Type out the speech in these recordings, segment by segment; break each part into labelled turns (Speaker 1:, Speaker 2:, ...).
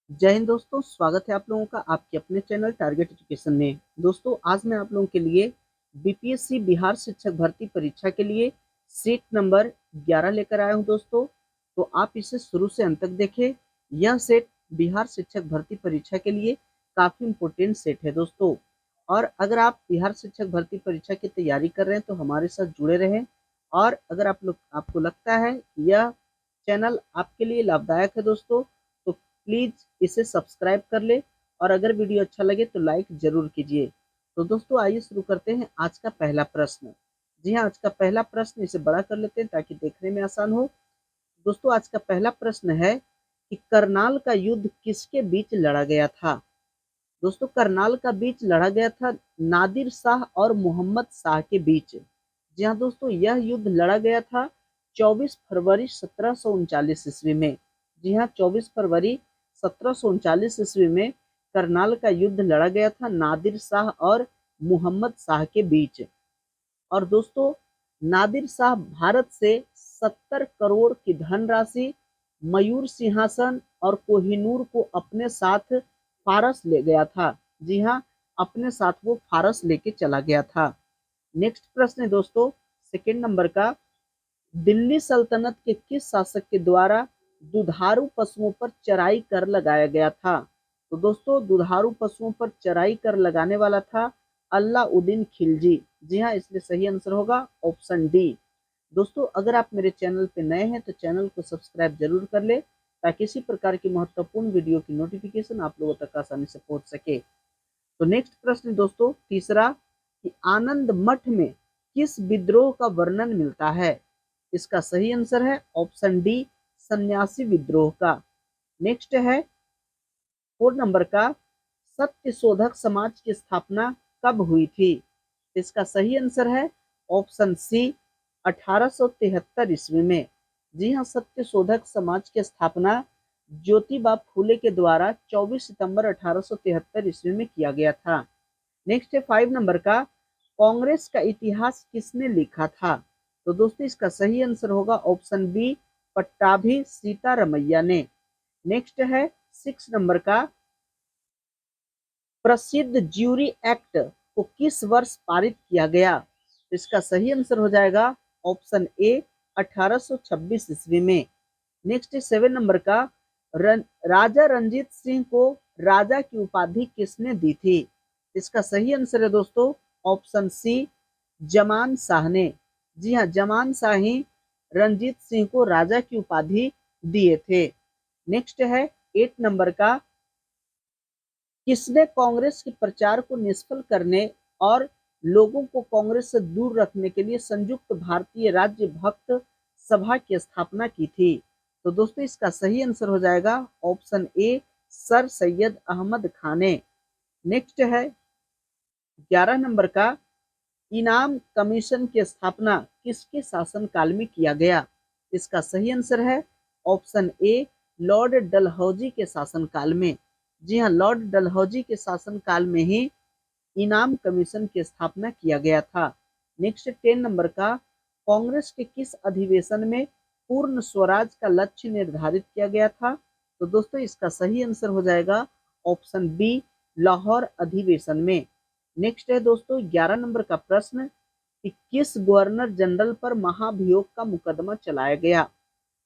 Speaker 1: जय हिंद दोस्तों, स्वागत है आप लोगों का आपके अपने चैनल टारगेट एजुकेशन में। दोस्तों, आज मैं आप लोगों के लिए बीपीएससी बिहार शिक्षक भर्ती परीक्षा के लिए सीट नंबर 11 लेकर आया हूं दोस्तों। तो आप इसे शुरू से अंत तक देखें। यह सेट बिहार शिक्षक भर्ती परीक्षा के लिए काफी इम्पोर्टेंट सेट है दोस्तों। और अगर आप बिहार शिक्षक भर्ती परीक्षा की तैयारी कर रहे हैं तो हमारे साथ जुड़े रहें। और अगर आपको लगता है कि यह चैनल आपके लिए लाभदायक है दोस्तों, तो प्लीज इसे सब्सक्राइब कर ले। और अगर वीडियो अच्छा लगे तो लाइक जरूर कीजिए। तो दोस्तों, आइए शुरू करते हैं आज का पहला प्रश्न। जी हाँ, आज का पहला प्रश्न, इसे बड़ा कर लेते हैं ताकि देखने में आसान हो। दोस्तों, आज का पहला प्रश्न है कि करनाल का युद्ध किसके बीच लड़ा गया था। दोस्तों, करनाल का बीच लड़ा गया था नादिर शाह और मोहम्मद शाह के बीच। जी हाँ दोस्तों, यह युद्ध लड़ा गया था 24 फरवरी 1739 ईस्वी में। जी हाँ, 24 फरवरी 1739 ईस्वी में करनाल का युद्ध लड़ा गया था नादिर शाह और मोहम्मद शाह के बीच। और दोस्तों, नादिर शाह भारत से 70 करोड़ की धनराशि, मयूर सिंहासन और कोहिनूर को अपने साथ फारस ले गया था। जी हाँ, अपने साथ वो फारस लेके चला गया था। नेक्स्ट प्रश्न है दोस्तों, सेकेंड नंबर का। दिल्ली सल्तनत के किस शासक के द्वारा दुधारू पशुओं पर चराई कर लगाया गया था। तो दोस्तों, दुधारू पशुओं पर चराई कर लगाने वाला था अल्लाउद्दीन खिलजी। जी हाँ, इसलिए सही आंसर होगा ऑप्शन डी। दोस्तों, अगर आप मेरे चैनल पे नए हैं तो चैनल को सब्सक्राइब जरूर कर ले ताकि इसी प्रकार की महत्वपूर्ण वीडियो की नोटिफिकेशन आप लोगों तक आसानी से पहुंच सके। तो नेक्स्ट प्रश्न दोस्तों, तीसरा, कि आनंद मठ में किस विद्रोह का वर्णन मिलता है। इसका सही आंसर है ऑप्शन डी, सन्यासी विद्रोह का। नेक्स्ट है 4 नंबर का। सत्य शोधक समाज की स्थापना कब हुई थी। इसका सही आंसर है ऑप्शन सी, 1873 ईस्वी में। जी हाँ, सत्य शोधक समाज की स्थापना ज्योतिबा फूले के द्वारा 24 सितंबर 1873 ईस्वी में किया गया था। नेक्स्ट है 5 नंबर का। कांग्रेस का इतिहास किसने लिखा था। तो दोस्तों, इसका सही आंसर होगा ऑप्शन बी, पट्टाभी सीतारमैया ने। नेक्स्ट है 6 नंबर का। प्रसिद्ध ज्यूरी एक्ट को किस वर्ष पारित किया गया। इसका सही आंसर हो जाएगा ऑप्शन ए, 1826 ईस्वी में। नेक्स्ट 7 नंबर का। राजा रंजीत सिंह को राजा की उपाधि किसने दी थी। इसका सही आंसर है दोस्तों ऑप्शन सी, जमान शाह ने। जी हाँ, जमान शाह ही रंजीत सिंह को राजा की उपाधि दिए थे। नेक्स्ट है 8 नंबर का। किसने कांग्रेस के प्रचार को निष्फल करने और लोगों को कांग्रेस से दूर रखने के लिए संयुक्त भारतीय राज्य भक्त सभा की स्थापना की थी। तो दोस्तों, इसका सही आंसर हो जाएगा option A, sir Syed Ahmad Khan ने। नेक्स्ट है 11 नंबर का। इनाम कमीशन की स्थापना किसके शासनकाल में किया गया। इसका सही आंसर है ऑप्शन ए, लॉर्ड डलहौजी के शासनकाल में। जी हाँ, लॉर्ड डलहौजी के शासनकाल में ही इनाम कमीशन की स्थापना किया गया था। नेक्स्ट 10 नंबर का। कांग्रेस के किस अधिवेशन में पूर्ण स्वराज का लक्ष्य निर्धारित किया गया था। तो दोस्तों, इसका सही आंसर हो जाएगा ऑप्शन बी, लाहौर अधिवेशन में। नेक्स्ट है दोस्तों 11 नंबर का प्रश्न, कि किस गवर्नर जनरल पर महाभियोग का मुकदमा चलाया गया।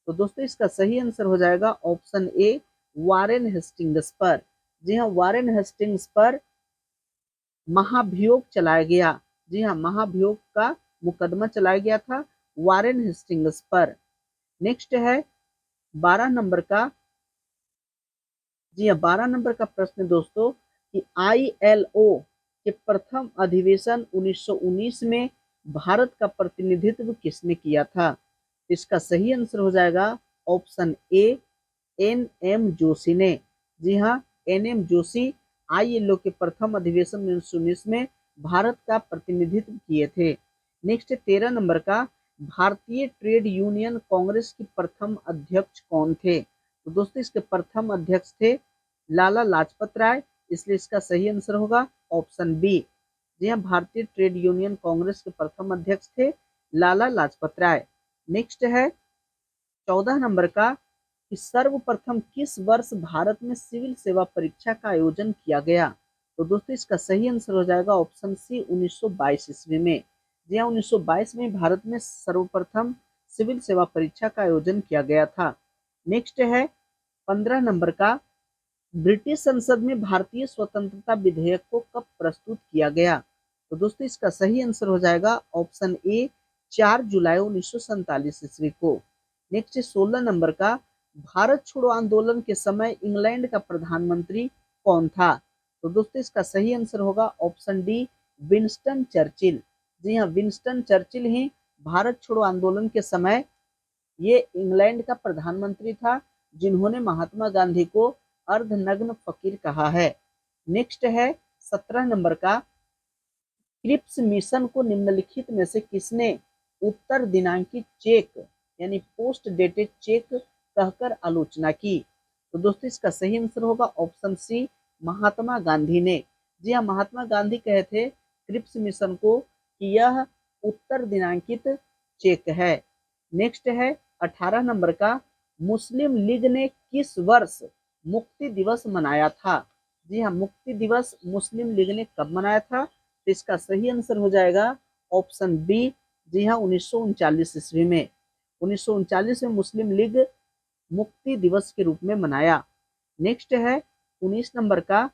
Speaker 1: तो दोस्तों, इसका सही आंसर हो जाएगा ऑप्शन ए, वारेन हेस्टिंग्स पर। जी हाँ, वारेन हेस्टिंग्स पर महाभियोग चलाया गया। जी हाँ, महाभियोग का मुकदमा चलाया गया था वारेन हेस्टिंग्स पर। नेक्स्ट है 12 नंबर का। जी हाँ, 12 नंबर का प्रश्न दोस्तों, कि ILO के प्रथम अधिवेशन 1919 में भारत का प्रतिनिधित्व किसने किया था। इसका सही आंसर हो जाएगा ऑप्शन ए, NM जोशी ने। जी हाँ, NM जोशी ILO के प्रथम अधिवेशन 1919 में भारत का प्रतिनिधित्व किए थे। नेक्स्ट 13 नंबर का। भारतीय ट्रेड यूनियन कांग्रेस की प्रथम अध्यक्ष कौन थे। तो दोस्तों, इसके प्रथम अध्यक्ष थे लाला लाजपत राय। इसलिए इसका सही आंसर होगा ऑप्शन बी। जी हाँ, भारतीय ट्रेड यूनियन कांग्रेस के प्रथम अध्यक्ष थे लाला लाजपत राय। नेक्स्ट है 14 नंबर का। कि सर्वप्रथम किस वर्ष भारत में सिविल सेवा परीक्षा का आयोजन किया गया? तो दोस्तों इसका सही आंसर हो जाएगा ऑप्शन सी 1922 ईस्वी में। जी हाँ, 1922 में भारत में सर्वप्रथम सिविल सेवा परीक्षा का आयोजन किया गया था। नेक्स्ट है 15 नंबर का, ब्रिटिश संसद में भारतीय स्वतंत्रता विधेयक को कब प्रस्तुत किया गया? तो दोस्तों इसका सही आंसर हो जाएगा ऑप्शन ए 4 जुलाई 1947 ईस्वी को। नेक्स्ट 16 नंबर का, भारत छोड़ो आंदोलन के समय इंग्लैंड का प्रधानमंत्री कौन था? तो दोस्तों इसका सही आंसर होगा ऑप्शन डी विंस्टन चर्चिल। जी हाँ, विंस्टन चर्चिल ही भारत छोड़ो आंदोलन के समय ये इंग्लैंड का प्रधानमंत्री था, जिन्होंने महात्मा गांधी को अर्धनग्न फकीर कहा है। नेक्स्ट है 17 नंबर का, क्रिप्स मिशन को निम्नलिखित में से किसने उत्तर दिनांकित चेक यानी पोस्ट डेटेड चेक कहकर आलोचना की? तो दोस्तों इसका सही आंसर होगा ऑप्शन सी महात्मा गांधी ने। जी हाँ, महात्मा गांधी कहे थे क्रिप्स मिशन को कि यह उत्तर दिनांकित चेक है। नेक्स्ट है 18 नंबर का, मुस्लिम लीग ने किस वर्ष मुक्ति दिवस मनाया था? जी हाँ, मुक्ति दिवस मुस्लिम लीग ने कब मनाया था? तो इसका सही आंसर हो जाएगा ऑप्शन बी। जी हाँ, 1939 ईस्वी में। 1939 में मुस्लिम लीग मुक्ति दिवस के रूप में मनाया। नेक्स्ट है 19 नंबर का,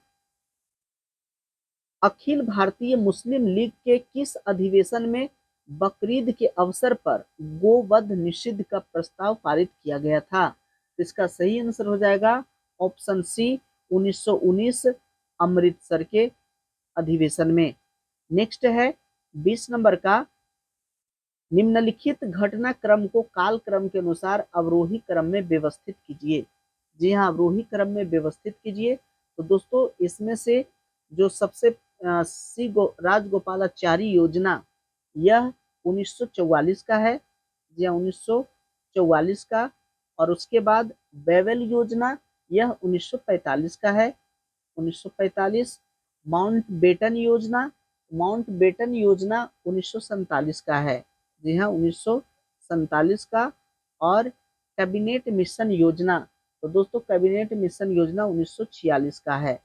Speaker 1: अखिल भारतीय मुस्लिम लीग के किस अधिवेशन में बकरीद के अवसर पर गोवध निषिद्ध का प्रस्ताव पारित किया गया था? तो इसका सही आंसर हो जाएगा ऑप्शन सी 1919 अमृतसर के अधिवेशन में। नेक्स्ट है 20 नंबर का, निम्नलिखित घटनाक्रम को काल क्रम के अनुसार अवरोही क्रम में व्यवस्थित कीजिए। जी हाँ, अवरोही क्रम में व्यवस्थित कीजिए। तो दोस्तों इसमें से जो सबसे राजगोपालाचारी योजना, यह 1944 का है। जी हाँ, 1944 का। और उसके बाद बेवेल योजना, यह 1945 का है। 1945। माउंट बेटन योजना 1947 का है। जी हाँ, 1947 का। और कैबिनेट मिशन योजना, तो दोस्तों कैबिनेट मिशन योजना 1946 का है।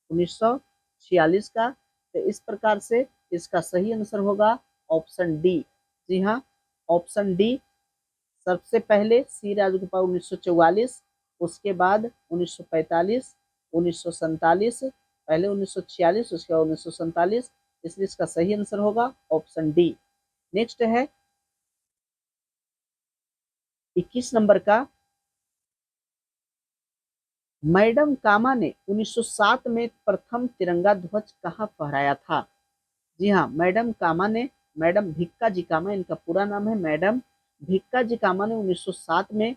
Speaker 1: 1946 का। तो इस प्रकार से इसका सही आंसर होगा ऑप्शन डी। जी हाँ, ऑप्शन डी। सबसे पहले सी राजगोपाल 1944, उसके बाद 1945, 1947, पहले 1946 उसके बाद 1947, इसलिए इसका सही आंसर होगा ऑप्शन डी। नेक्स्ट है 21 नंबर का, मैडम कामा ने 1907 में प्रथम तिरंगा ध्वज कहाँ फहराया था? जी हाँ, मैडम कामा ने, मैडम भिक्का जी कामा इनका पूरा नाम है, मैडम भिक्का जी कामा ने 1907 में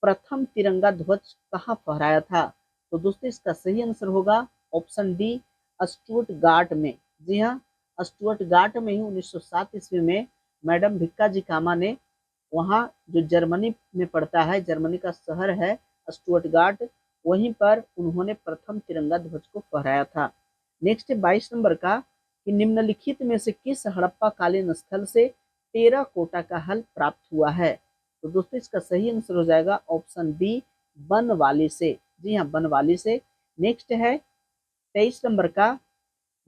Speaker 1: प्रथम तिरंगा ध्वज कहाँ फहराया था? तो दोस्तों इसका सही आंसर होगा ऑप्शन डी स्टुटगार्ट में। जी हाँ, स्टुटगार्ट में ही 1907 ईस्वी में मैडम भिक्का जी कामा ने, वहाँ जो जर्मनी में पड़ता है, जर्मनी का शहर है स्टुटगार्ट, वहीं पर उन्होंने प्रथम तिरंगा ध्वज को फहराया था। नेक्स्ट 22 नंबर का, कि निम्नलिखित में से किस हड़प्पा कालीन स्थल से टेराकोटा का हल प्राप्त हुआ है? तो दोस्तों इसका सही आंसर हो जाएगा ऑप्शन बी बनवाली से। जी हाँ, बनवाली से। नेक्स्ट है 23 नंबर का,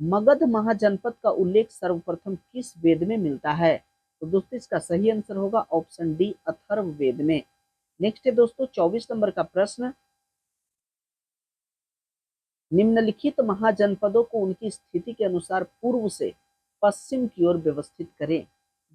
Speaker 1: मगध महाजनपद का उल्लेख सर्वप्रथम किस वेद में मिलता है? तो दोस्तों इसका सही आंसर होगा ऑप्शन डी अथर्ववेद में। नेक्स्ट है दोस्तों 24 नंबर का प्रश्न, निम्नलिखित महाजनपदों को उनकी स्थिति के अनुसार पूर्व से पश्चिम की ओर व्यवस्थित करें।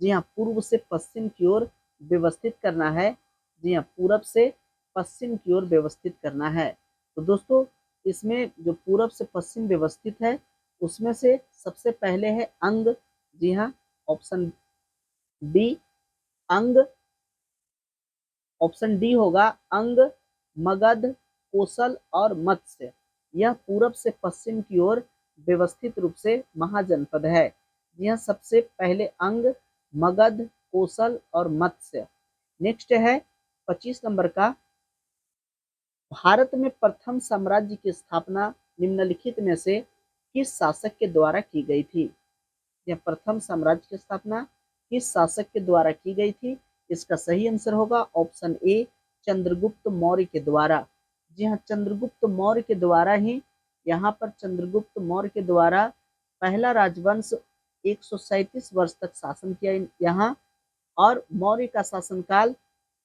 Speaker 1: जी हाँ, पूर्व से पश्चिम की ओर व्यवस्थित करना है। जी हाँ, पूरब से पश्चिम की ओर व्यवस्थित करना है। तो दोस्तों इसमें जो पूरब से पश्चिम व्यवस्थित है, उसमें से सबसे पहले है अंग। जी हाँ, ऑप्शन डी अंग। ऑप्शन डी होगा अंग, मगध, कोसल और मत्स्य। यह पूरब से पश्चिम की ओर व्यवस्थित रूप से महाजनपद है। यह सबसे पहले अंग, मगध, कोसल और मत्स्य। नेक्स्ट है 25 नंबर का, भारत में प्रथम साम्राज्य की स्थापना निम्नलिखित में से किस शासक के द्वारा की गई थी? यह प्रथम साम्राज्य की स्थापना किस शासक के द्वारा की गई थी? इसका सही आंसर होगा ऑप्शन ए चंद्रगुप्त मौर्य के द्वारा। जी हाँ, चंद्रगुप्त मौर्य के द्वारा ही, यहाँ पर चंद्रगुप्त मौर्य के द्वारा पहला राजवंश 137 वर्ष तक शासन किया यहाँ, और मौर्य का शासनकाल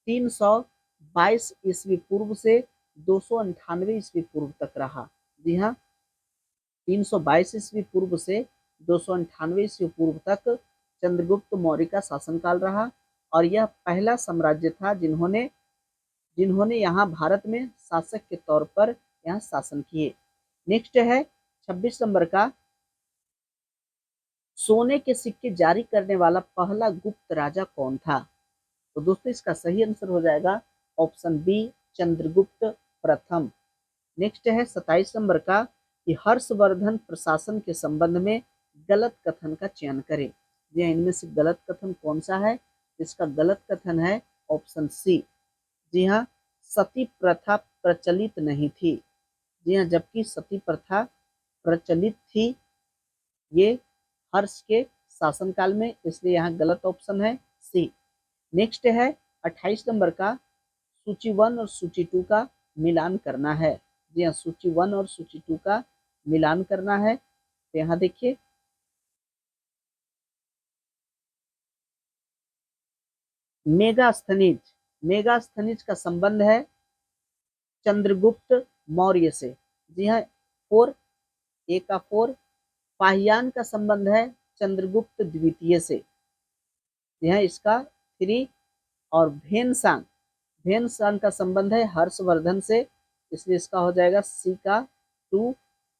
Speaker 1: 322 ईस्वी पूर्व से 298 ईस्वी पूर्व तक रहा। जी हाँ, 322 ईस्वी पूर्व से 298 ईस्वी पूर्व तक चंद्रगुप्त मौर्य का शासनकाल रहा, और यह पहला साम्राज्य था जिन्होंने जिन्होंने यहाँ भारत में शासक के तौर पर यहाँ शासन किए। नेक्स्ट है 26 नंबर का, सोने के सिक्के जारी करने वाला पहला गुप्त राजा कौन था? तो दोस्तों इसका सही आंसर हो जाएगा ऑप्शन बी, चंद्रगुप्त प्रथम। नेक्स्ट है 27 नंबर का, कि हर्षवर्धन प्रशासन के संबंध में गलत कथन का चयन करें। ये इनमें से गलत कथन कौन सा है? इसका गलत कथन है ऑप्शन सी। जी हाँ, सती प्रथा प्रचलित नहीं थी। जी हाँ, जबकि सती प्रथा प्रचलित थी ये हर्ष के शासनकाल में, इसलिए यहाँ गलत ऑप्शन है सी। नेक्स्ट है 28 नंबर का, सूची 1 और सूची 2 का मिलान करना है। जी हाँ, सूची 1 और सूची 2 का मिलान करना है। तो यहाँ देखिए, मेगास्थनीज, मेगास्थनीज का संबंध है चंद्रगुप्त मौर्य से। जी हाँ, 4, ए का 4। पाहियान का संबंध है चंद्रगुप्त द्वितीय से। यह इसका 3। और भेनसांग, भेनसांग का संबंध है हर्षवर्धन से, इसलिए इसका हो जाएगा सी का 2।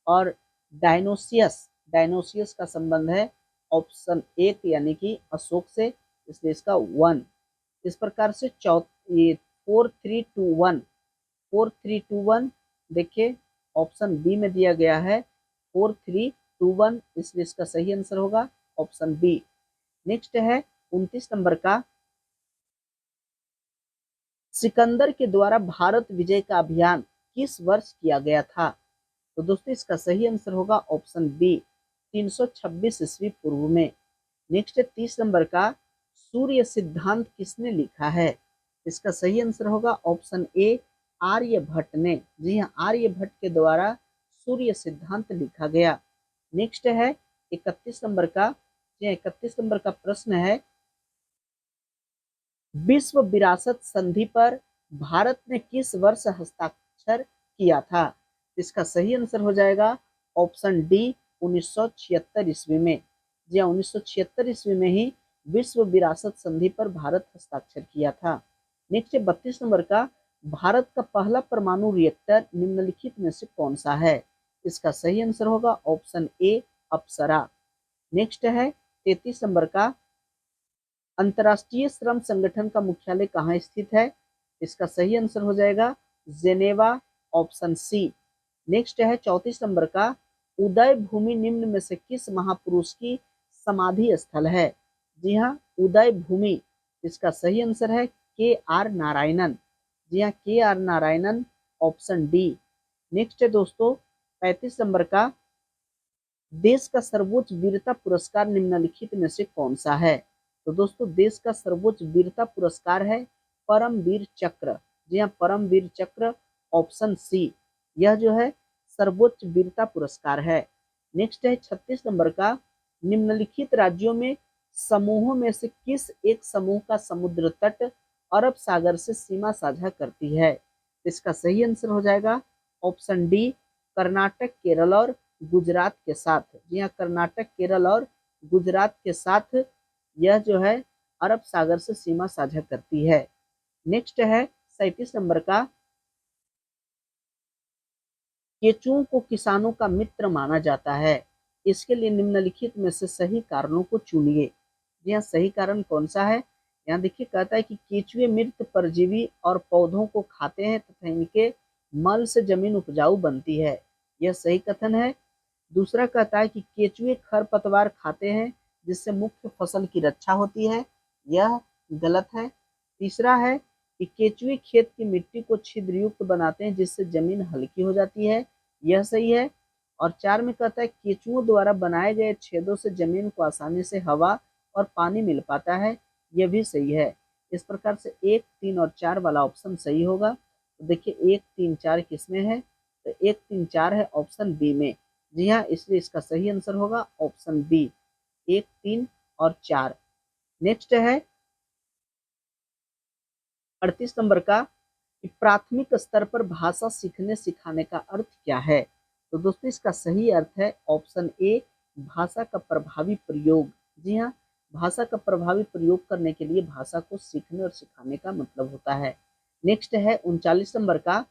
Speaker 1: और डायनोसियस, डायनोसियस का संबंध है ऑप्शन 1 यानी कि अशोक से, इसलिए इसका 1। इस प्रकार से 4321, 4321 देखिए ऑप्शन बी में दिया गया है 4321, इसलिए इसका सही आंसर होगा ऑप्शन बी। नेक्स्ट है 29 नंबर का, सिकंदर के द्वारा भारत विजय का अभियान किस वर्ष किया गया था? तो दोस्तों इसका सही आंसर होगा ऑप्शन बी, 326 ईस्वी पूर्व में। नेक्स्ट है 30 नंबर का, सूर्य सिद्धांत किसने लिखा है? इसका सही आंसर होगा ऑप्शन ए, आर्यभट्ट ने। जी हाँ, आर्यभट्ट के द्वारा सूर्य सिद्धांत लिखा गया। नेक्स्ट है 31 नंबर का, 31 नंबर का प्रश्न है, विश्व विरासत संधि पर भारत ने किस वर्ष हस्ताक्षर किया था? इसका सही आंसर हो जाएगा ऑप्शन डी, 1976 ईस्वी में। जी हाँ, 1976 ईस्वी में ही विश्व विरासत संधि पर भारत हस्ताक्षर किया था। नेक्स्ट 32 नंबर का, भारत का पहला परमाणु रिएक्टर निम्नलिखित में से कौन सा है? इसका सही आंसर होगा ऑप्शन ए, अप्सरा। नेक्स्ट है 33 नंबर का, अंतर्राष्ट्रीय श्रम संगठन का मुख्यालय कहाँ स्थित है? इसका सही आंसर हो जाएगा जेनेवा, ऑप्शन सी। नेक्स्ट है 34 नंबर का, उदय भूमि निम्न में से किस महापुरुष की समाधि स्थल है? जी हाँ, उदय भूमि, इसका सही आंसर है के आर नारायणन। जी हाँ, K R Narayanan, option D. Next है दोस्तों 35 नंबर का, देश का सर्वोच्च वीरता पुरस्कार निम्नलिखित में से कौन सा है? तो दोस्तों देश का सर्वोच्च वीरता पुरस्कार है परमवीर चक्र। जी हाँ, परमवीर चक्र, ऑप्शन सी, यह जो है सर्वोच्च वीरता पुरस्कार है। नेक्स्ट है 36 नंबर का, निम्नलिखित राज्यों में समूहों में से किस एक समूह का समुद्र तट अरब सागर से सीमा साझा करती है? इसका सही आंसर हो जाएगा ऑप्शन डी, कर्नाटक, केरल और गुजरात के साथ। जी हाँ, कर्नाटक, केरल और गुजरात के साथ यह जो है अरब सागर से सीमा साझा करती है। नेक्स्ट है 37 नंबर का, केचुओं को किसानों का मित्र माना जाता है, इसके लिए निम्नलिखित में से सही कारणों को चुनिए। जी हाँ, सही कारण कौन सा है? यहाँ देखिए कहता है कि केचुए मृत परजीवी और पौधों को खाते हैं तथा इनके मल से जमीन उपजाऊ बनती है, यह सही कथन है। दूसरा कहता है कि केचुए खरपतवार खाते हैं जिससे मुख्य फसल की रक्षा होती है, यह गलत है। तीसरा है कि केचुए खेत की मिट्टी को छिद्रयुक्त बनाते हैं जिससे जमीन हल्की हो जाती है, यह सही है। और 4 में कहता है केचुओं द्वारा बनाए गए छेदों से जमीन को आसानी से हवा और पानी मिल पाता है, यह भी सही है। इस प्रकार से 1, 3 और 4 वाला ऑप्शन सही होगा। तो देखिए 1, 3, 4 किसमें है, तो 1, 3, 4 है ऑप्शन बी में। जी हाँ, इसलिए इसका सही आंसर होगा ऑप्शन बी, 1, 3 और 4। नेक्स्ट है 38 नंबर का कि प्राथमिक स्तर पर भाषा सीखने सिखाने का अर्थ क्या है। तो दोस्तों इसका सही अर्थ है ऑप्शन ए, भाषा का प्रभावी प्रयोग। जी हाँ, भाषा का प्रभावी प्रयोग करने के लिए भाषा को सीखने और सिखाने का मतलब होता है। नेक्स्ट है 39 नंबर का,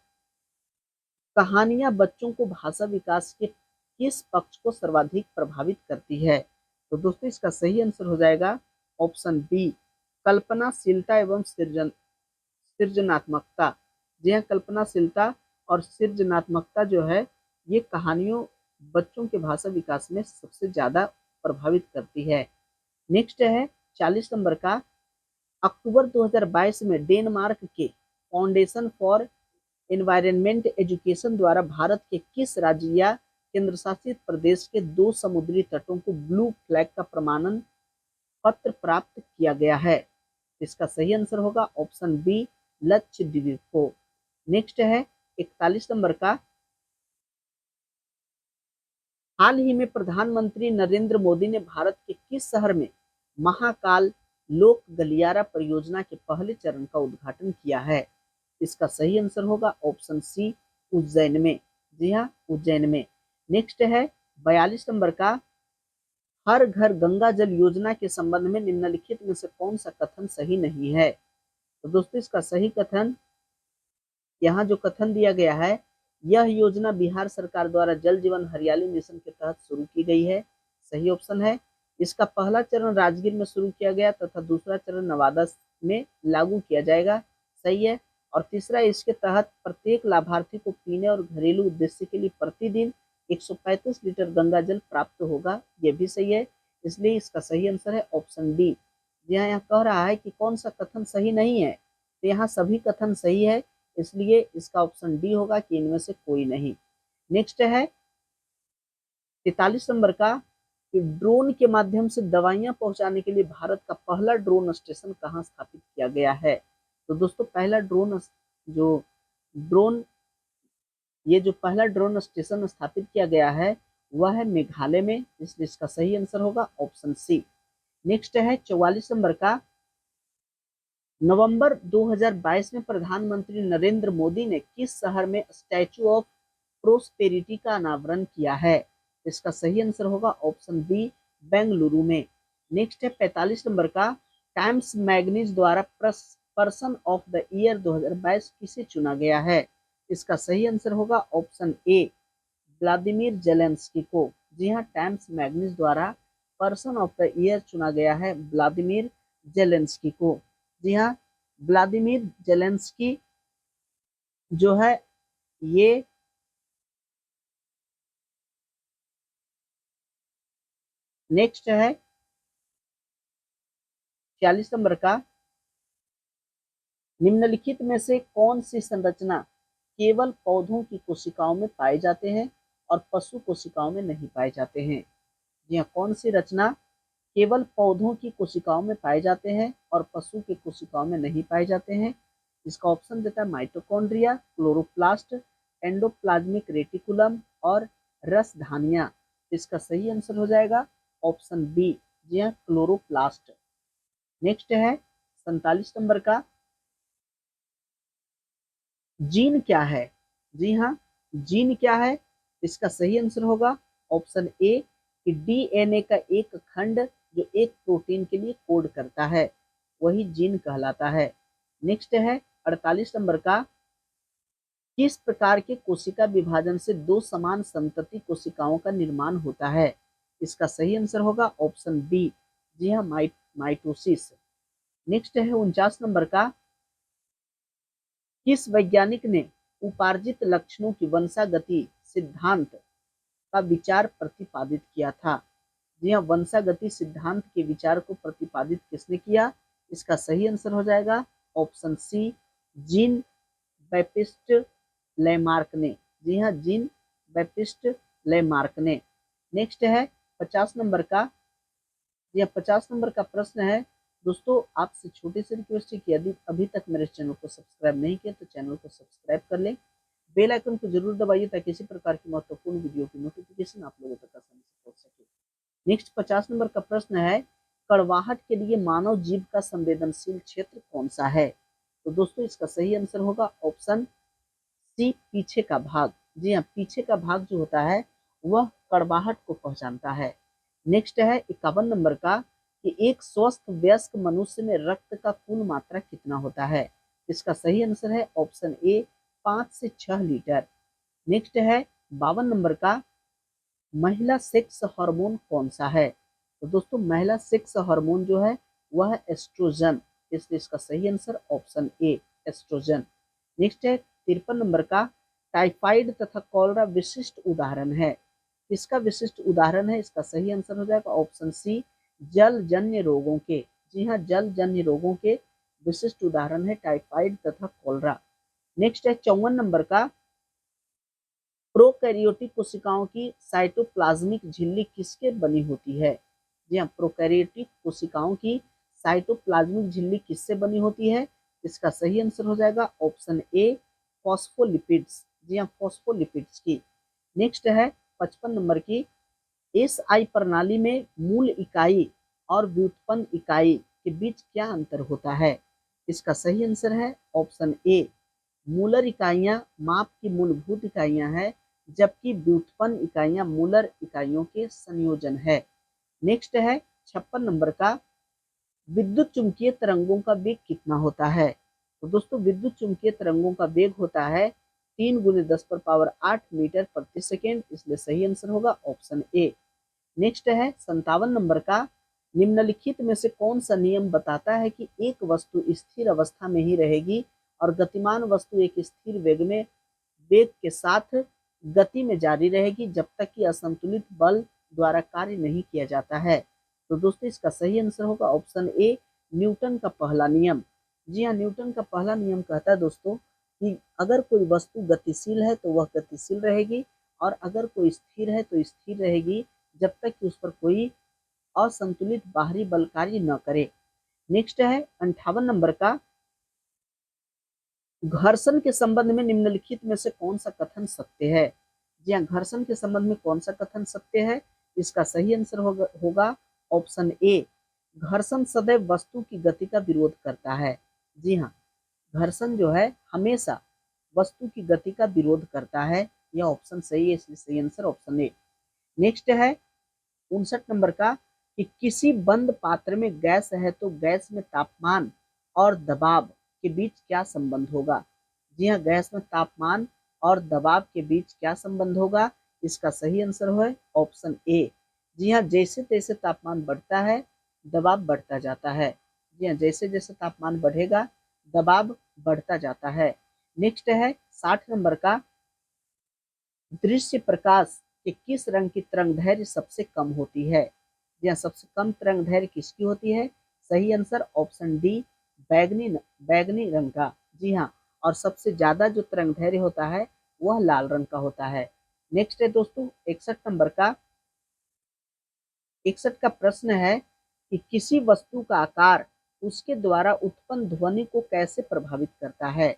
Speaker 1: कहानियां बच्चों को भाषा विकास के किस पक्ष को सर्वाधिक प्रभावित करती है। तो दोस्तों इसका सही आंसर हो जाएगा ऑप्शन बी, कल्पनाशीलता एवं सृजनात्मकता। जी हाँ, कल्पनाशीलता और सृजनात्मकता जो है ये कहानियों बच्चों के भाषा विकास में सबसे ज्यादा प्रभावित करती है। नेक्स्ट है 40 नंबर का, अक्टूबर 2022 में डेनमार्क के फाउंडेशन फॉर एनवायरनमेंट एजुकेशन द्वारा भारत के किस राज्य या केंद्र शासित प्रदेश के 2 समुद्री तटों को ब्लू फ्लैग का प्रमाणन पत्र प्राप्त किया गया है। इसका सही आंसर होगा ऑप्शन बी, लक्षद्वीप को। नेक्स्ट है 41 नंबर का, हाल ही में प्रधानमंत्री नरेंद्र मोदी ने भारत के किस शहर में महाकाल लोक गलियारा परियोजना के पहले चरण का उद्घाटन किया है। इसका सही आंसर होगा ऑप्शन सी, उज्जैन में। जी हाँ, उज्जैन में। नेक्स्ट है 42 नंबर का, हर घर गंगा जल योजना के संबंध में निम्नलिखित में से कौन सा कथन सही नहीं है। तो दोस्तों इसका सही कथन, यहाँ जो कथन दिया गया है, यह योजना बिहार सरकार द्वारा जल जीवन हरियाली मिशन के तहत शुरू की गई है। सही ऑप्शन है। इसका पहला चरण राजगीर में शुरू किया गया तथा दूसरा चरण नवादा में लागू किया जाएगा। सही है। और तीसरा, इसके तहत प्रत्येक लाभार्थी को पीने और घरेलू उद्देश्य के लिए प्रतिदिन 135 लीटर गंगा जल प्राप्त होगा। यह भी सही है। इसलिए इसका सही आंसर है ऑप्शन डी। यहाँ कह रहा है कि कौन सा कथन सही नहीं है, तो यहाँ सभी कथन सही है, इसलिए इसका ऑप्शन डी होगा कि इनमें से कोई नहीं। नेक्स्ट है 43 नंबर का, कि ड्रोन के माध्यम से दवाइयां पहुंचाने के लिए भारत का पहला ड्रोन स्टेशन कहां स्थापित किया गया है। तो दोस्तों पहला ड्रोन ये जो पहला ड्रोन स्टेशन स्थापित किया गया है वह है मेघालय में, इसलिए इसका सही आंसर होगा ऑप्शन सी। नेक्स्ट है 44 नंबर का, नवंबर 2022 में प्रधानमंत्री नरेंद्र मोदी ने किस शहर में स्टैचू ऑफ प्रोस्पेरिटी का अनावरण किया है। इसका सही आंसर होगा ऑप्शन बी, बेंगलुरु में। नेक्स्ट है 45 नंबर का, टाइम्स मैगजीन द्वारा पर्सन ऑफ द ईयर 2022 किसे चुना गया है। इसका सही आंसर होगा ऑप्शन ए, व्लादिमीर जेलेंस्की को। जी हाँ, टाइम्स मैगजीन द्वारा पर्सन ऑफ द ईयर चुना गया है व्लादिमीर जेलेंस्की को। जी हाँ, व्लादिमीर जेलेंस्की जो है ये नेक्स्ट है 46 नंबर का, निम्नलिखित में से कौन सी संरचना केवल पौधों की कोशिकाओं में पाए जाते हैं और पशु कोशिकाओं में नहीं पाए जाते हैं। जी हाँ, कौन सी रचना केवल पौधों की कोशिकाओं में पाए जाते हैं और पशु की कोशिकाओं में नहीं पाए जाते हैं। इसका ऑप्शन देता है माइटोकॉन्ड्रिया, क्लोरोप्लास्ट, एंडोप्लाज्मिक रेटिकुलम और रसधानियां। इसका सही आंसर हो जाएगा ऑप्शन बी, जी हाँ, क्लोरोप्लास्ट। नेक्स्ट है 47 नंबर का, जीन क्या है। जी हाँ, जीन क्या है, इसका सही आंसर होगा ऑप्शन ए, कि डीएनए का एक खंड जो एक प्रोटीन के लिए कोड करता है वही जीन कहलाता है। नेक्स्ट है 48 नंबर का, किस प्रकार के कोशिका विभाजन से 2 समान संतति कोशिकाओं का निर्माण होता है। इसका सही आंसर होगा ऑप्शन बी, जी हाँ, माइटोसिस। नेक्स्ट है 49 नंबर का, किस वैज्ञानिक ने उपार्जित लक्षणों की वंशागति सिद्धांत का विचार प्रतिपादित किया था। जी हाँ, वंशागति सिद्धांत के विचार को प्रतिपादित किसने किया। इसका सही आंसर हो जाएगा option C, Jean Baptiste Lamarck ने। जी हाँ, जीन बैप्टिस्ट लेमार्क ने। नेक्स्ट है 50 नंबर का, यह 50 नंबर का प्रश्न है, दोस्तों आपसे छोटी सी रिक्वेस्ट है कि यदि अभी तक मेरे चैनल को सब्सक्राइब नहीं किया तो चैनल को सब्सक्राइब कर लें, बेल आइकन को जरूर दबाइए ताकि इसी प्रकार की महत्वपूर्ण वीडियो की नोटिफिकेशन आप लोगों तक आसानी से पहुंच सके। नेक्स्ट 50 नंबर का प्रश्न है, कड़वाहट के लिए मानव जीभ का संवेदनशील क्षेत्र कौन सा है? तो दोस्तों इसका सही आंसर होगा ऑप्शन सी, पीछे का भाग। जी हाँ, पीछे का भाग जो होता है वह कड़वाहट को पहचानता है। नेक्स्ट है 51 नंबर का, कि एक स्वस्थ वयस्क मनुष्य में रक्त का कुल मात्रा कितना होता है? इसका सही आंसर है ऑप्शन ए, 5 से 6 लीटर। नेक्स्ट है 52 नंबर का, महिला सेक्स हार्मोन कौन सा है? तो दोस्तों महिला सेक्स हार्मोन जो है वह है एस्ट्रोजन, इसलिए इसका सही answer option A, estrogen. Next है 53 नंबर का, टाइफाइड तथा कॉलरा विशिष्ट उदाहरण है। किसका विशिष्ट उदाहरण है? इसका सही आंसर हो जाएगा ऑप्शन सी, जलजन्य रोगों के। जी हाँ, जलजन्य रोगों के विशिष्ट उदाहरण है टाइफाइड तथा कॉलरा। नेक्स्ट है 54 नंबर का, प्रोकैरियोटिक कोशिकाओं की साइटोप्लाज्मिक झिल्ली किसके बनी होती है? जी हाँ, प्रोकैरियोटिक कोशिकाओं की साइटोप्लाज्मिक झिल्ली किससे बनी होती है? इसका सही आंसर हो जाएगा ऑप्शन ए, फॉस्फोलिपिड्स। जी हाँ, फॉस्फोलिपिड्स की। नेक्स्ट है 55 नंबर की, एसआई प्रणाली में मूल इकाई और व्युत्पन्न इकाई के बीच क्या अंतर होता है? इसका सही आंसर है ऑप्शन ए, मूलर इकाइयां माप की मूलभूत इकाइयां हैं, जबकि व्युत्पन्न इकाइयां मूलर इकाइयों के संयोजन है। नेक्स्ट है 56 नंबर का, विद्युत चुंबकीय तरंगों का वेग कितना होता है? तो दोस्तों विद्युत चुंबकीय तरंगों का वेग होता है 3 गुने 10⁸ मीटर प्रति सेकेंड, इसलिए सही आंसर होगा ऑप्शन ए। नेक्स्ट है 57 नंबर का, निम्नलिखित में से कौन सा नियम बताता है कि एक वस्तु स्थिर अवस्था में ही रहेगी और गतिमान वस्तु एक स्थिर वेग के साथ गति में जारी रहेगी जब तक कि असंतुलित बल द्वारा कार्य नहीं किया जाता है? तो दोस्तों इसका सही आंसर होगा ऑप्शन ए, न्यूटन का पहला नियम। जी हाँ, न्यूटन का पहला नियम कहता है दोस्तों कि अगर कोई वस्तु गतिशील है तो वह गतिशील रहेगी, और अगर कोई स्थिर है तो स्थिर रहेगी जब तक कि उस पर कोई असंतुलित बाहरी बल कार्य न करे। नेक्स्ट है 58 नंबर का, घर्षण के संबंध में निम्नलिखित में से कौन सा कथन सत्य है? जी हाँ, घर्षण के संबंध में कौन सा कथन सत्य है? इसका सही आंसर होगा ऑप्शन ए, घर्षण सदैव वस्तु की गति का विरोध करता है। जी हाँ, घर्षण जो है हमेशा वस्तु की गति का विरोध करता है। यह ऑप्शन सही है, इसलिए सही आंसर ऑप्शन ए। नेक्स्ट है 59 नंबर का, कि किसी बंद पात्र में गैस है तो गैस में तापमान और दबाव के बीच क्या संबंध होगा? जी हाँ, गैस में तापमान और दबाव के बीच क्या संबंध होगा? इसका सही आंसर है ऑप्शन ए। जी हाँ, जैसे जैसे तापमान बढ़ता है दबाव बढ़ता जाता है। जी हाँ, जैसे जैसे तापमान बढ़ेगा दबाव बढ़ता जाता है। नेक्स्ट है 60 नंबर का, दृश्य प्रकाश के किस रंग की तरंगदैर्घ्य सबसे कम होती है? या सबसे कम तरंगदैर्घ्य किसकी होती है? सही आंसर ऑप्शन डी, बैगनी बैगनी रंग का। जी हाँ, और सबसे ज्यादा जो तरंगदैर्घ्य होता है वह लाल रंग का होता है। नेक्स्ट है दोस्तों 61 नंबर का, 61 का प्रश्न है कि किसी वस्तु का आकार उसके द्वारा उत्पन्न ध्वनि को कैसे प्रभावित करता है?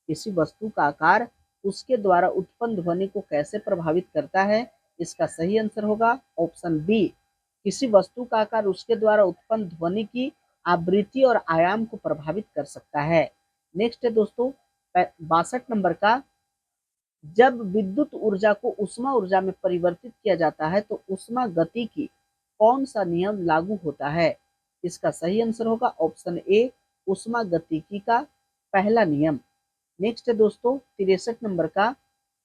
Speaker 1: किसी वस्तु का आकार उसके द्वारा उत्पन्न ध्वनि को कैसे प्रभावित करता है? इसका सही आंसर होगा ऑप्शन बी, किसी वस्तु का आकार उसके द्वारा उत्पन्न ध्वनि की आवृत्ति और आयाम को प्रभावित कर सकता है। नेक्स्ट है दोस्तों 62 नंबर का, जब विद्युत ऊर्जा को ऊष्मा ऊर्जा में परिवर्तित किया जाता है तो ऊष्मा गति की कौन सा नियम लागू होता है? इसका सही आंसर होगा ऑप्शन ए, ऊष्मा गतिकी का पहला नियम। नेक्स्ट है दोस्तों 63 नंबर का,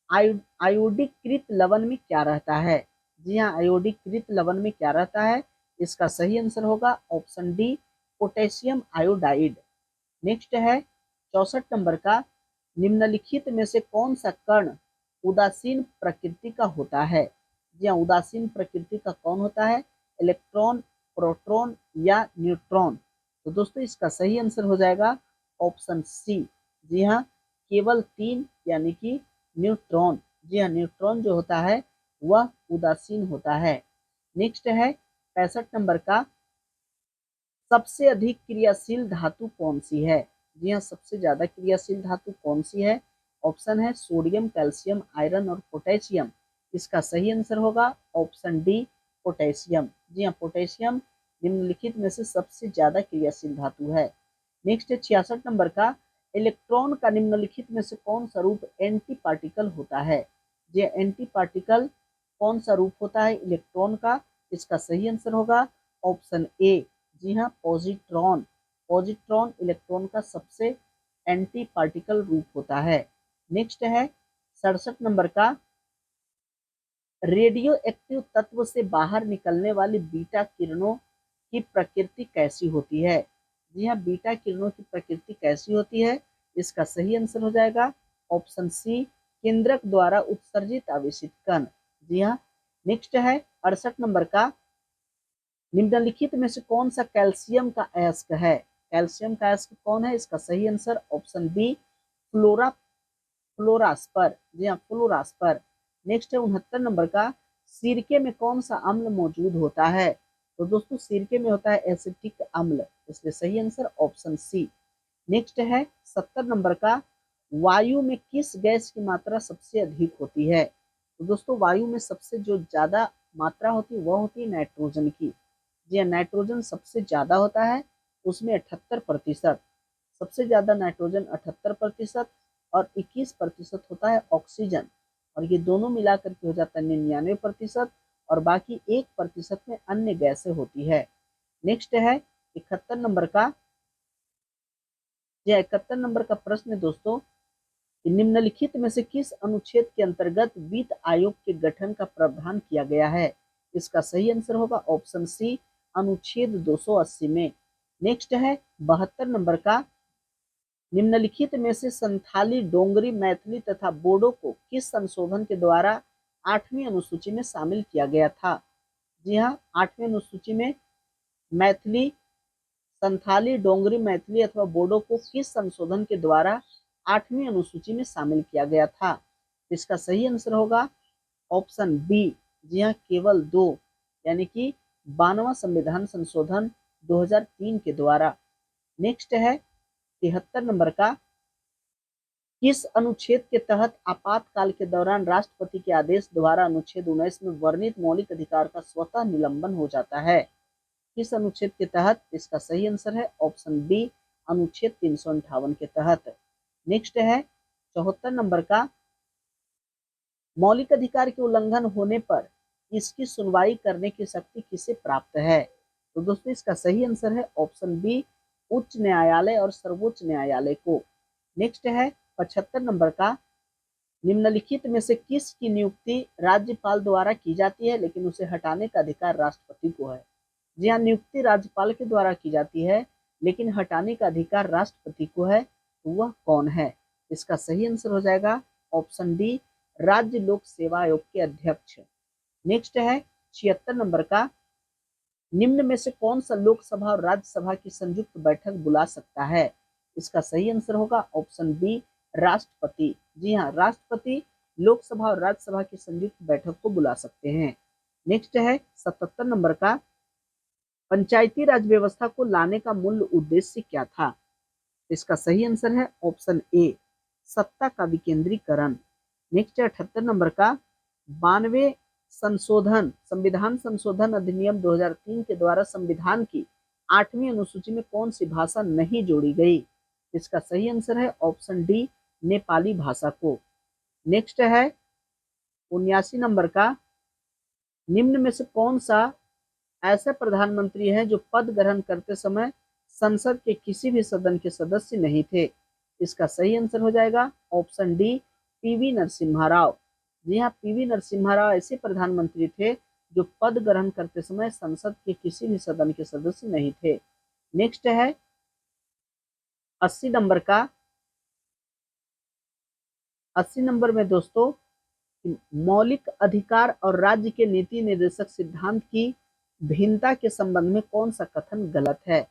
Speaker 1: आयोडीकृत लवण में क्या रहता है? जी हाँ, आयोडीकृत लवण में क्या रहता है? इसका सही आंसर होगा option D, potassium iodide. Next है 64 नंबर का, निम्नलिखित में से कौन सा कण उदासीन प्रकृति का होता है? जी हाँ, उदासीन प्रकृति का कौन होता है? इलेक्ट्रॉन, प्रोटॉन या न्यूट्रॉन? तो दोस्तों इसका सही आंसर हो जाएगा ऑप्शन सी। जी हाँ, केवल 3 यानी कि न्यूट्रॉन। जी हाँ, न्यूट्रॉन जो होता है वह उदासीन होता है। नेक्स्ट है 65 नंबर का, सबसे अधिक क्रियाशील धातु कौन सी है? जी हाँ, सबसे ज्यादा क्रियाशील धातु कौन सी है? ऑप्शन है सोडियम, कैल्शियम, आयरन और पोटेशियम। इसका सही आंसर होगा ऑप्शन डी, पोटेशियम। जी हाँ, पोटेशियम निम्नलिखित में से सबसे ज्यादा क्रियाशील धातु है। नेक्स्ट है 66 नंबर का, इलेक्ट्रॉन का निम्नलिखित में से कौन सा रूप एंटी पार्टिकल होता है? जी, एंटी पार्टिकल कौन सा रूप होता है इलेक्ट्रॉन का? इसका सही आंसर होगा ऑप्शन ए, जी हाँ, पॉजिट्रॉन। पॉजिट्रॉन इलेक्ट्रॉन का सबसे एंटी पार्टिकल रूप होता है। नेक्स्ट है 67 नंबर का, रेडियो एक्टिव तत्व से बाहर निकलने वाली बीटा किरणों की प्रकृति कैसी होती है? जी हाँ, बीटा किरणों की प्रकृति कैसी होती है? इसका सही आंसर हो जाएगा ऑप्शन सी, केंद्रक द्वारा उत्सर्जित आवेशित कण। जी हाँ। नेक्स्ट है 68 नंबर का, निम्नलिखित में से कौन सा कैल्शियम का अयस्क है? कैल्शियम का अयस्क कौन है? इसका सही आंसर ऑप्शन बी, फ्लोरा फ्लोरास्पर। जी हाँ, फ्लोरास्पर। नेक्स्ट है 69 नंबर का, सिरके में कौन सा अम्ल मौजूद होता है? तो दोस्तों सिरके में होता है एसिटिक अम्ल, इसलिए सही आंसर ऑप्शन सी। नेक्स्ट है 70 नंबर का, वायु में किस गैस की मात्रा सबसे अधिक होती है? तो दोस्तों वायु में सबसे जो ज्यादा मात्रा होती है वह होती है नाइट्रोजन की। जी हाँ, नाइट्रोजन सबसे ज्यादा होता है, उसमें 78%। सबसे ज्यादा नाइट्रोजन 78% और 21% होता है ऑक्सीजन, और ये दोनों मिलाकर के हो जाता है 99%, और बाकी 1% में अन्य गैसें होती है। नेक्स्ट है 71 नंबर का, यह 71 नंबर का प्रश्न है दोस्तों, निम्नलिखित में से किस अनुच्छेद के अंतर्गत वित्त आयोग के गठन का प्रावधान किया गया है? इसका सही आंसर होगा ऑप्शन सी, अनुच्छेद 280 में। नेक्स्ट है 72 नंबर का, निम्नलिखित में से संथाली, डोंगरी, मैथिली तथा बोडो को किस संशोधन के द्वारा 8वीं अनुसूची में शामिल किया गया था? जी हाँ, 8वीं अनुसूची में मैथिली, संथाली, डोंगरी, मैथिली अथवा बोडो को किस संशोधन के द्वारा 8वीं अनुसूची में शामिल किया गया था? इसका सही आंसर होगा ऑप्शन बी, जी हाँ, केवल 2, यानी कि 92वां संविधान संशोधन 2003 के द्वारा। नेक्स्ट है 73 नंबर का, किस अनुच्छेद के तहत आपातकाल के दौरान राष्ट्रपति के आदेश द्वारा अनुच्छेद 19 में वर्णित मौलिक अधिकार का स्वतः निलंबन हो जाता है? किस अनुच्छेद के तहत? इसका सही आंसर है ऑप्शन बी, अनुच्छेद 358 के तहत। नेक्स्ट है 74 नंबर का, मौलिक अधिकार के उल्लंघन होने पर इसकी सुनवाई करने की शक्ति किसे प्राप्त है? तो दोस्तों इसका सही आंसर है ऑप्शन बी, उच्च न्यायालय और सर्वोच्च न्यायालय को। नेक्स्ट है 75 नंबर का, निम्नलिखित में से किस की नियुक्ति राज्यपाल द्वारा की जाती है लेकिन उसे हटाने का अधिकार राष्ट्रपति को है? जी हाँ, नियुक्ति राज्यपाल के द्वारा की जाती है लेकिन हटाने का अधिकार राष्ट्रपति को है, तो वह कौन है? इसका सही आंसर हो जाएगा ऑप्शन डी, राज्य लोक सेवा आयोग के अध्यक्ष। नेक्स्ट है 76 नंबर का, निम्न में से कौन सा लोकसभा और राज्यसभा की संयुक्त बैठक बुला सकता है? इसका सही आंसर होगा ऑप्शन बी, राष्ट्रपति। जी हाँ, राष्ट्रपति लोकसभा और राज्यसभा की संयुक्त बैठक को बुला सकते हैं। नेक्स्ट है 77 नंबर का, पंचायती राज व्यवस्था को लाने का मूल उद्देश्य क्या था? इसका सही आंसर है ऑप्शन ए, सत्ता का विकेंद्रीकरण। नेक्स्ट है 78 नंबर का, 92 संविधान संशोधन अधिनियम 2003 के द्वारा संविधान की 8वीं अनुसूची में कौन सी भाषा नहीं जोड़ी गई? इसका सही आंसर है ऑप्शन डी, नेपाली भाषा को। नेक्स्ट है 79 नंबर का, निम्न में से कौन सा ऐसा प्रधानमंत्री है जो पद ग्रहण करते समय संसद के किसी भी सदन के सदस्य नहीं थे? इसका सही आंसर हो जाएगा option D, PV Narasimha Rao. जी हाँ, पीवी नरसिम्हा राव ऐसे प्रधानमंत्री थे जो पद ग्रहण करते समय संसद के किसी भी सदन के सदस्य नहीं थे। नेक्स्ट है 80 नंबर का, 80 नंबर में दोस्तों, मौलिक अधिकार और राज्य के नीति निर्देशक सिद्धांत की भिन्नता के संबंध में कौन सा कथन गलत है?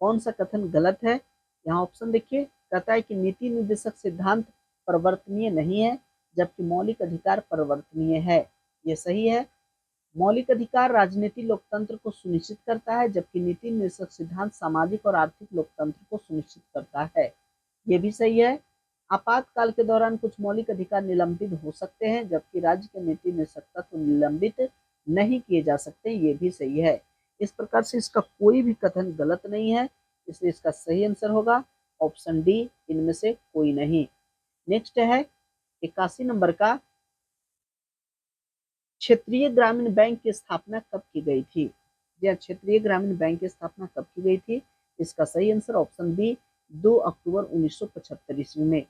Speaker 1: कौन सा कथन गलत है? यहाँ ऑप्शन देखिए, कहता है कि नीति निर्देशक सिद्धांत परिवर्तनीय नहीं है जबकि मौलिक अधिकार परिवर्तनीय है। ये सही है। मौलिक अधिकार राजनीति लोकतंत्र को सुनिश्चित करता है, जबकि नीति निर्देशक सिद्धांत सामाजिक और आर्थिक लोकतंत्र को सुनिश्चित करता है। ये भी सही है। आपातकाल के दौरान कुछ मौलिक अधिकार निलंबित हो सकते हैं, जबकि राज्य के नीति निर्देशक तत्व निलंबित नहीं किए जा सकते। ये भी सही है। इस प्रकार से इसका कोई भी कथन गलत नहीं है, इसलिए इसका सही आंसर होगा ऑप्शन डी, इनमें से कोई नहीं। नेक्स्ट है 81 नंबर का, क्षेत्रीय ग्रामीण बैंक की स्थापना कब की गई थी? जी हाँ, क्षेत्रीय ग्रामीण बैंक की स्थापना कब की गई थी? इसका सही आंसर ऑप्शन बी 2 अक्टूबर 1975 ईस्वी में।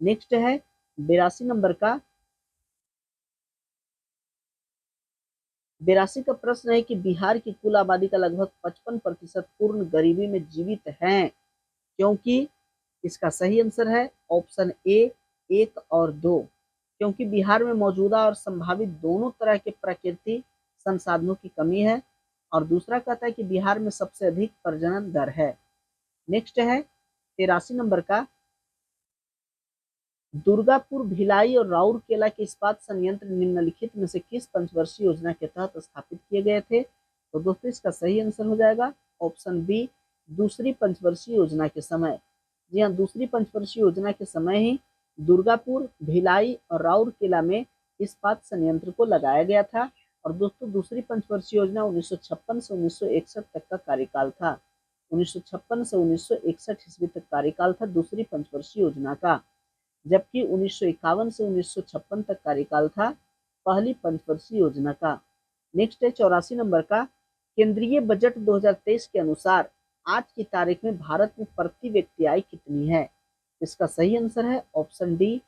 Speaker 1: नेक्स्ट है 82 नंबर का, 82 का प्रश्न है कि बिहार की कुल आबादी का लगभग 55% पूर्ण गरीबी में जीवित हैं, क्योंकि इसका सही आंसर है ऑप्शन ए 1 और 2, क्योंकि बिहार में मौजूदा और संभावित दोनों तरह के प्राकृतिक संसाधनों की कमी है, और दूसरा कहता है कि बिहार में सबसे अधिक प्रजनन दर है। नेक्स्ट है 83 नंबर का, दुर्गापुर, भिलाई और राउरकेला के इस्पात संयंत्र निम्नलिखित में से किस पंचवर्षीय योजना के तहत स्थापित किए गए थे? तो दोस्तों इसका सही आंसर हो जाएगा ऑप्शन बी, दूसरी पंचवर्षीय योजना के समय। जी हाँ, दूसरी पंचवर्षीय योजना के समय ही दुर्गापुर, भिलाई और राउरकेला में इस्पात संयंत्र को लगाया गया था। और दोस्तों दूसरी पंचवर्षीय योजना 1956 से 1961 तक का कार्यकाल था। 1956 से 1961 ईस्वी तक कार्यकाल था दूसरी पंचवर्षीय योजना का, जबकि 1951 से 1956 तक कार्यकाल था पहली पंचवर्षीय योजना का। नेक्स्ट है 84 नंबर का, केंद्रीय बजट 2023 के अनुसार आज की तारीख में भारत में प्रति व्यक्ति आय कितनी है? इसका सही आंसर है ऑप्शन डी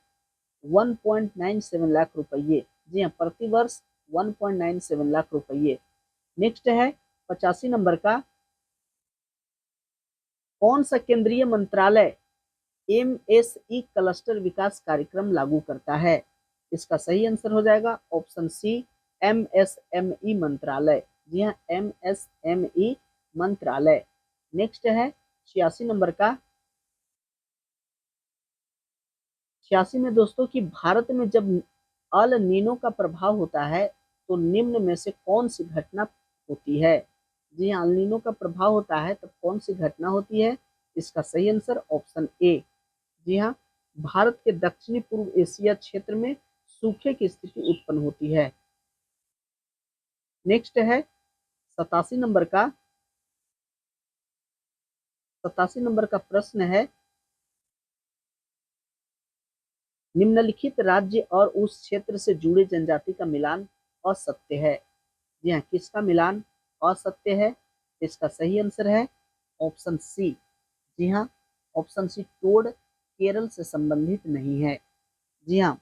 Speaker 1: 1.97 लाख रुपये। जी हाँ, प्रति वर्ष 1.97 लाख रुपये। नेक्स्ट है 85 नंबर का, कौन सा केंद्रीय मंत्रालय एमएसई क्लस्टर विकास कार्यक्रम लागू करता है? इसका सही आंसर हो जाएगा ऑप्शन सी एमएसएमई मंत्रालय। जी हाँ, एमएसएमई मंत्रालय। नेक्स्ट है 86 नंबर का, 86 में दोस्तों कि भारत में जब अल नीनो का प्रभाव होता है तो निम्न में से कौन सी घटना होती है? जी हाँ, अल नीनो का प्रभाव होता है तब कौन सी घटना होती है? इसका सही आंसर ऑप्शन ए। जी हाँ, भारत के दक्षिणी पूर्व एशिया क्षेत्र में सूखे की स्थिति उत्पन्न होती है। नेक्स्ट है 87 नंबर का, 87 नंबर का प्रश्न है, निम्नलिखित राज्य और उस क्षेत्र से जुड़े जनजाति का मिलान असत्य है। जी हाँ, किसका मिलान असत्य है? इसका सही आंसर है ऑप्शन सी। जी हाँ, ऑप्शन सी, टोड केरल से संबंधित नहीं है। जी हाँ,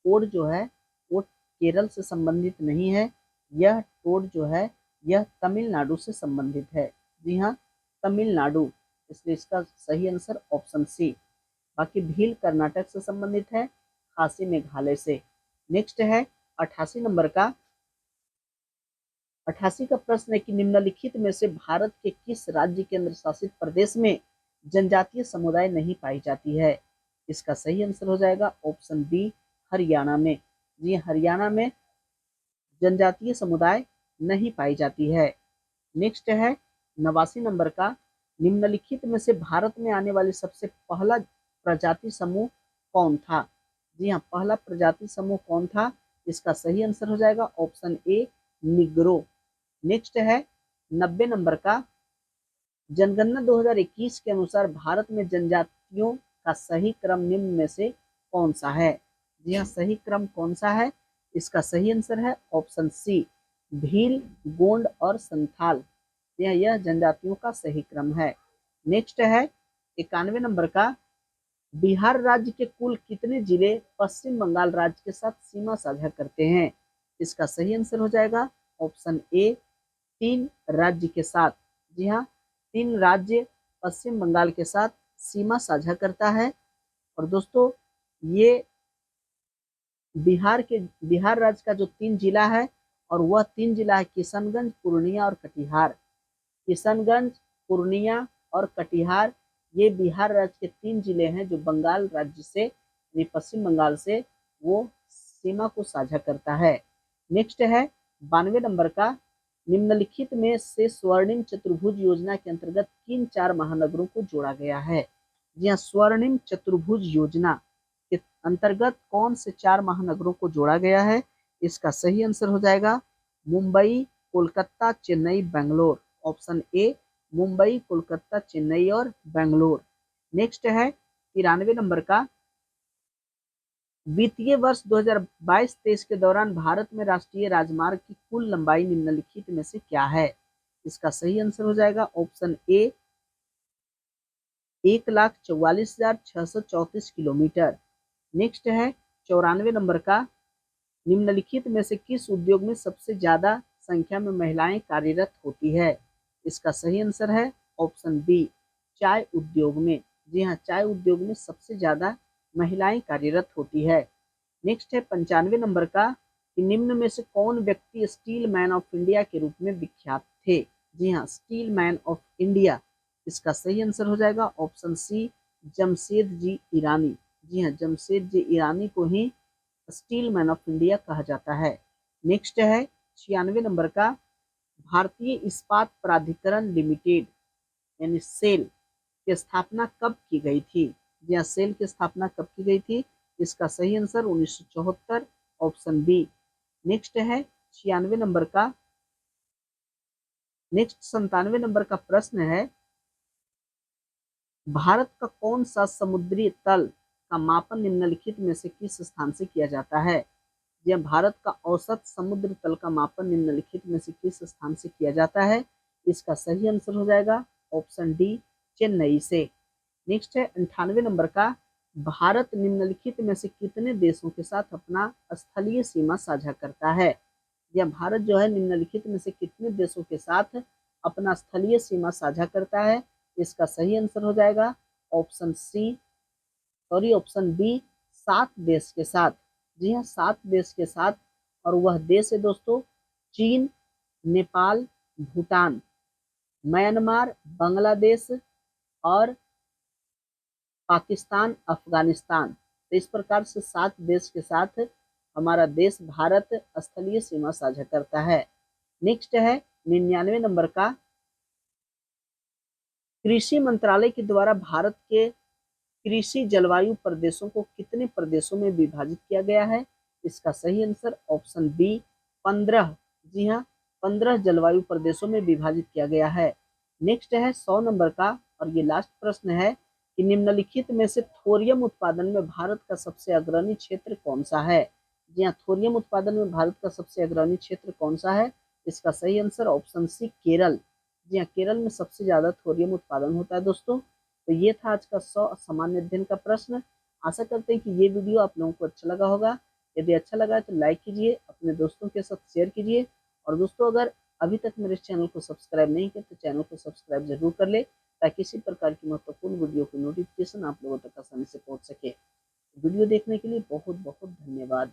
Speaker 1: टोड जो है वो केरल से संबंधित नहीं है, यह टोड जो है यह तमिलनाडु से संबंधित है। जी हाँ, तमिलनाडु, इसलिए इसका सही आंसर ऑप्शन सी। बाकी भील कर्नाटक से संबंधित है, खासी मेघालय से। नेक्स्ट है 88 नंबर का, 88 का प्रश्न है कि निम्नलिखित में से भारत के किस राज्य केंद्र शासित प्रदेश में जनजातीय समुदाय नहीं पाई जाती है? इसका सही आंसर हो जाएगा ऑप्शन बी, हरियाणा में। जी, हरियाणा में जनजातीय समुदाय नहीं पाई जाती है। नेक्स्ट है 89 नंबर का, निम्नलिखित में से भारत में आने वाली सबसे पहला प्रजाति समूह कौन था? जी हाँ, पहला प्रजाति समूह कौन था? इसका सही आंसर हो जाएगा ऑप्शन ए, निग्रो। नेक्स्ट है 90 नंबर का, जनगणना 2021 के अनुसार भारत में जनजातियों का सही क्रम निम्न में से कौन सा है? जी हाँ, सही क्रम कौन सा है? इसका सही आंसर है ऑप्शन सी, भील, गोंड और संथाल। यह जनजातियों का सही क्रम है। नेक्स्ट है 91 नंबर का, बिहार राज्य के कुल कितने जिले पश्चिम बंगाल राज्य के साथ सीमा साझा करते हैं? इसका सही आंसर हो जाएगा ऑप्शन ए, 3 राज्य के साथ। जी हाँ, 3 राज्य पश्चिम बंगाल के साथ सीमा साझा करता है। और दोस्तों ये बिहार राज्य का जो 3 जिला है, और वह 3 जिला है किशनगंज, पूर्णिया और कटिहार। किशनगंज, पूर्णिया और कटिहार, ये बिहार राज्य के 3 जिले हैं जो बंगाल राज्य से, पश्चिम बंगाल से वो सीमा को साझा करता है। नेक्स्ट है 92 नंबर का, निम्नलिखित में से स्वर्णिम चतुर्भुज योजना के अंतर्गत किन 4 महानगरों को जोड़ा गया है? जी हाँ, स्वर्णिम चतुर्भुज योजना के अंतर्गत कौन से 4 महानगरों को जोड़ा गया है? इसका सही आंसर हो जाएगा मुंबई, कोलकाता, चेन्नई, बेंगलोर। ऑप्शन ए, मुंबई, कोलकाता, चेन्नई और बेंगलोर। नेक्स्ट है 93 नंबर का, वित्तीय वर्ष 2022-23 के दौरान भारत में राष्ट्रीय राजमार्ग की कुल लंबाई निम्नलिखित में से क्या है? इसका सही आंसर हो जाएगा ऑप्शन ए, 1,44,634 किलोमीटर। नेक्स्ट है 94 नंबर का, निम्नलिखित में से किस उद्योग में सबसे ज्यादा संख्या में महिलाएं कार्यरत होती है? इसका सही आंसर है ऑप्शन बी, चाय उद्योग में। जी हाँ, चाय उद्योग में सबसे ज्यादा महिलाएं कार्यरत होती है। नेक्स्ट है 95 नंबर का, कि निम्न में से कौन व्यक्ति स्टील मैन ऑफ इंडिया के रूप में विख्यात थे? जी हाँ, स्टील मैन ऑफ इंडिया। इसका सही आंसर हो जाएगा ऑप्शन सी, जमशेद जी ईरानी। जी हाँ, जमशेद जी ईरानी को ही स्टील मैन ऑफ इंडिया कहा जाता है। नेक्स्ट है 96 नंबर का, भारतीय इस्पात प्राधिकरण लिमिटेड यानी सेल की स्थापना कब की गई थी? जी हाँ, सेल की स्थापना कब की गई थी? इसका सही आंसर 1974, ऑप्शन बी। नेक्स्ट है 96 नंबर का, नेक्स्ट 97 नंबर का प्रश्न है, भारत का कौन सा समुद्री तल का मापन निम्नलिखित में से किस स्थान से किया जाता है? यह भारत का औसत समुद्र तल का मापन निम्नलिखित में से किस स्थान से किया जाता है? इसका सही आंसर हो जाएगा ऑप्शन डी, चेन्नई से। नेक्स्ट है 98 नंबर का, भारत निम्नलिखित में से कितने देशों के साथ अपना स्थलीय सीमा साझा करता है? या भारत जो है निम्नलिखित में से कितने देशों के साथ अपना स्थलीय सीमा साझा करता है? इसका सही आंसर हो जाएगा option C, sorry option B, 7 देश के साथ। जी हाँ, 7 देश के साथ, और वह देश है दोस्तों चीन, नेपाल, भूटान, म्यांमार, बांग्लादेश और पाकिस्तान, अफगानिस्तान। तो इस प्रकार से 7 देश के साथ हमारा देश भारत स्थलीय सीमा साझा करता है। नेक्स्ट है 99 नंबर का, कृषि मंत्रालय के द्वारा भारत के कृषि जलवायु प्रदेशों को कितने प्रदेशों में विभाजित किया गया है? इसका सही आंसर ऑप्शन बी, 15। जी हाँ, 15 जलवायु प्रदेशों में विभाजित किया गया है। नेक्स्ट है 100 नंबर का, और ये लास्ट प्रश्न है कि निम्नलिखित में से थोरियम उत्पादन में भारत का सबसे अग्रणी क्षेत्र कौन सा है? जी हाँ, थोरियम उत्पादन में भारत का सबसे अग्रणी क्षेत्र कौन सा है? इसका सही आंसर ऑप्शन सी, केरल। जी हाँ, केरल में सबसे ज्यादा थोरियम उत्पादन होता है दोस्तों। तो ये था आज का 100 सामान्य अध्ययन का प्रश्न। आशा करते हैं कि ये वीडियो आप लोगों को अच्छा लगा होगा। यदि अच्छा लगा है तो लाइक कीजिए, अपने दोस्तों के साथ शेयर कीजिए, और दोस्तों अगर अभी तक मेरे चैनल को सब्सक्राइब नहीं किया तो चैनल को सब्सक्राइब जरूर कर ले, ताकि इसी प्रकार की महत्वपूर्ण वीडियो की नोटिफिकेशन आप लोगों तक आसानी से पहुंच सके। वीडियो देखने के लिए बहुत बहुत धन्यवाद।